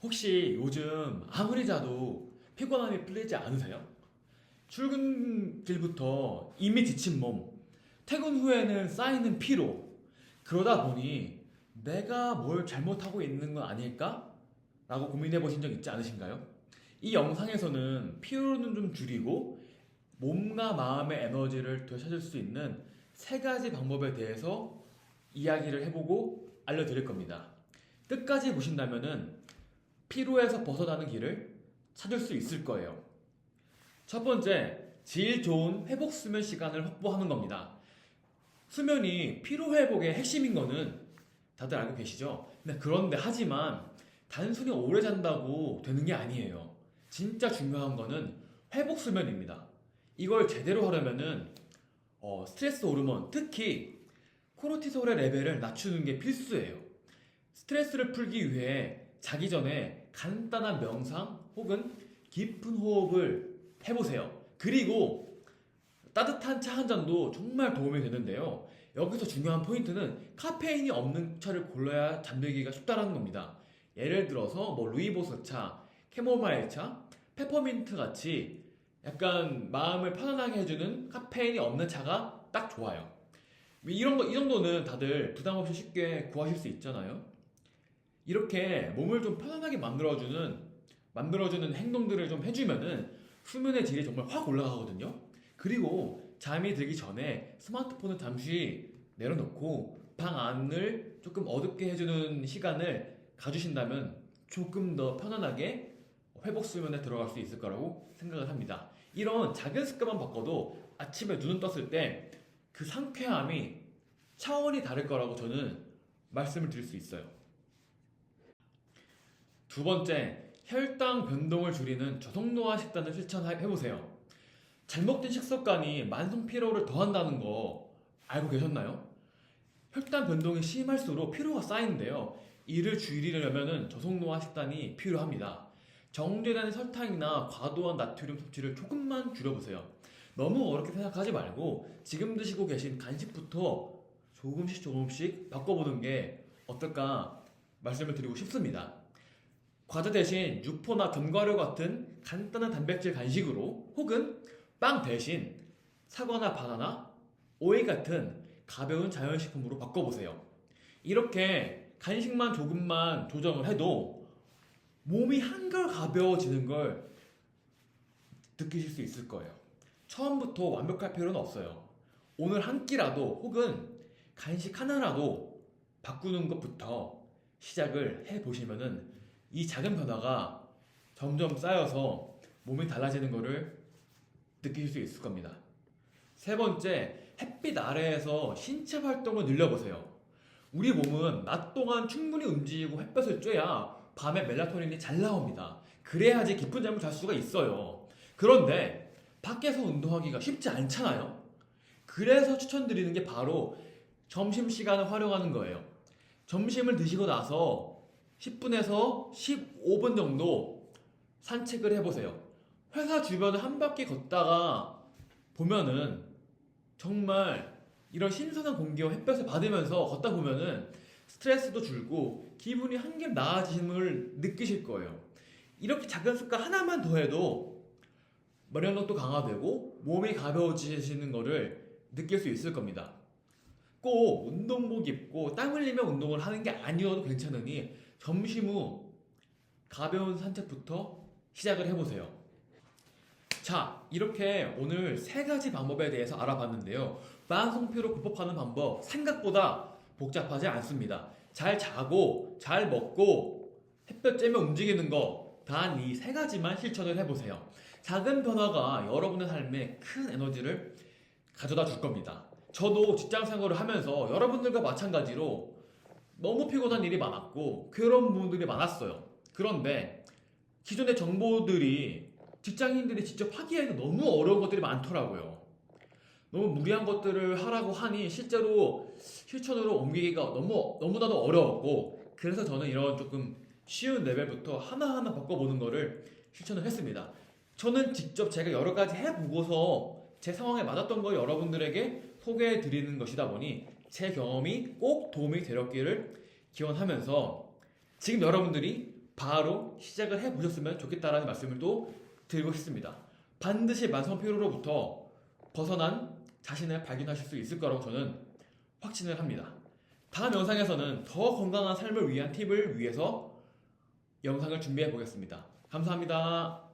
혹시 요즘 아무리 자도 피곤함이 풀리지 않으세요? 출근길부터 이미 지친 몸, 퇴근 후에는 쌓이는 피로, 그러다 보니 내가 뭘 잘못하고 있는 건 아닐까? 라고 고민해 보신 적 있지 않으신가요? 이 영상에서는 피로는 좀 줄이고 몸과 마음의 에너지를 되찾을 수 있는 세 가지 방법에 대해서 이야기를 해보고 알려드릴 겁니다. 끝까지 보신다면은 피로에서 벗어나는 길을 찾을 수 있을 거예요. 첫 번째, 질 좋은 회복 수면 시간을 확보하는 겁니다. 수면이 피로 회복의 핵심인 거는 다들 알고 계시죠? 그런데 하지만 단순히 오래 잔다고 되는 게 아니에요. 진짜 중요한 거는 회복 수면입니다. 이걸 제대로 하려면은 스트레스 호르몬, 특히 코르티솔의 레벨을 낮추는 게 필수예요. 스트레스를 풀기 위해 자기 전에 간단한 명상 혹은 깊은 호흡을 해보세요. 그리고 따뜻한 차 한 잔도 정말 도움이 되는데요. 여기서 중요한 포인트는 카페인이 없는 차를 골라야 잠들기가 쉽다는 겁니다. 예를 들어서 루이보스 차, 캐모마일 차, 페퍼민트 같이 약간 마음을 편안하게 해주는 카페인이 없는 차가 딱 좋아요. 이 정도는 다들 부담 없이 쉽게 구하실 수 있잖아요. 이렇게 몸을 좀 편안하게 만들어주는 행동들을 좀 해주면은 수면의 질이 정말 확 올라가거든요. 그리고 잠이 들기 전에 스마트폰을 잠시 내려놓고 방 안을 조금 어둡게 해주는 시간을 가주신다면 조금 더 편안하게 회복 수면에 들어갈 수 있을 거라고 생각을 합니다. 이런 작은 습관만 바꿔도 아침에 눈을 떴을 때 그 상쾌함이 차원이 다를 거라고 저는 말씀을 드릴 수 있어요. 두 번째, 혈당 변동을 줄이는 저속노화 식단을 실천해보세요. 잘못된 식습관이 만성 피로를 더한다는 거 알고 계셨나요? 혈당 변동이 심할수록 피로가 쌓이는데요. 이를 줄이려면 저속노화 식단이 필요합니다. 정제된 설탕이나 과도한 나트륨 섭취를 조금만 줄여보세요. 너무 어렵게 생각하지 말고 지금 드시고 계신 간식부터 조금씩 바꿔보는 게 어떨까 말씀을 드리고 싶습니다. 과자 대신 육포나 견과류 같은 간단한 단백질 간식으로 혹은 빵 대신 사과나 바나나, 오이 같은 가벼운 자연식품으로 바꿔보세요. 이렇게 간식만 조금만 조정을 해도 몸이 한결 가벼워지는 걸 느끼실 수 있을 거예요. 처음부터 완벽할 필요는 없어요. 오늘 한 끼라도 혹은 간식 하나라도 바꾸는 것부터 시작을 해보시면은 이 작은 변화가 점점 쌓여서 몸이 달라지는 것을 느끼실 수 있을 겁니다. 세 번째, 햇빛 아래에서 신체 활동을 늘려보세요. 우리 몸은 낮 동안 충분히 움직이고 햇볕을 쬐야 밤에 멜라토닌이 잘 나옵니다. 그래야지 깊은 잠을 잘 수가 있어요. 그런데 밖에서 운동하기가 쉽지 않잖아요. 그래서 추천드리는 게 바로 점심시간을 활용하는 거예요. 점심을 드시고 나서 10분에서 15분 정도 산책을 해보세요. 회사 주변을 한 바퀴 걷다가 보면은 정말 이런 신선한 공기와 햇볕을 받으면서 걷다 보면은 스트레스도 줄고 기분이 한결 나아짐을 느끼실 거예요. 이렇게 작은 습관 하나만 더 해도 면역력도 강화되고 몸이 가벼워지시는 것을 느낄 수 있을 겁니다. 꼭 운동복 입고 땀 흘리며 운동을 하는 게 아니어도 괜찮으니 점심 후 가벼운 산책부터 시작을 해보세요. 자, 이렇게 오늘 세 가지 방법에 대해서 알아봤는데요. 만성피로 극복하는 방법 생각보다 복잡하지 않습니다. 잘 자고 잘 먹고 햇볕 쬐며 움직이는 거 단 이 세 가지만 실천을 해보세요. 작은 변화가 여러분의 삶에 큰 에너지를 가져다 줄 겁니다. 저도 직장 생활을 하면서 여러분들과 마찬가지로 너무 피곤한 일이 많았고 그런 분들이 많았어요. 그런데 기존의 정보들이 직장인들이 직접 하기에는 너무 어려운 것들이 많더라고요. 너무 무리한 것들을 하라고 하니 실제로 실천으로 옮기기가 너무나도 어려웠고, 그래서 저는 이런 조금 쉬운 레벨부터 하나하나 바꿔보는 거를 실천을 했습니다. 저는 직접 제가 여러 가지 해보고서 제 상황에 맞았던 걸 여러분들에게 소개해 드리는 것이다 보니 제 경험이 꼭 도움이 되었기를 기원하면서 지금 여러분들이 바로 시작을 해보셨으면 좋겠다라는 말씀을 또 드리고 싶습니다. 반드시 만성 피로로부터 벗어난 자신을 발견하실 수 있을 거라고 저는 확신을 합니다. 다음 영상에서는 더 건강한 삶을 위한 팁을 위해서 영상을 준비해 보겠습니다. 감사합니다.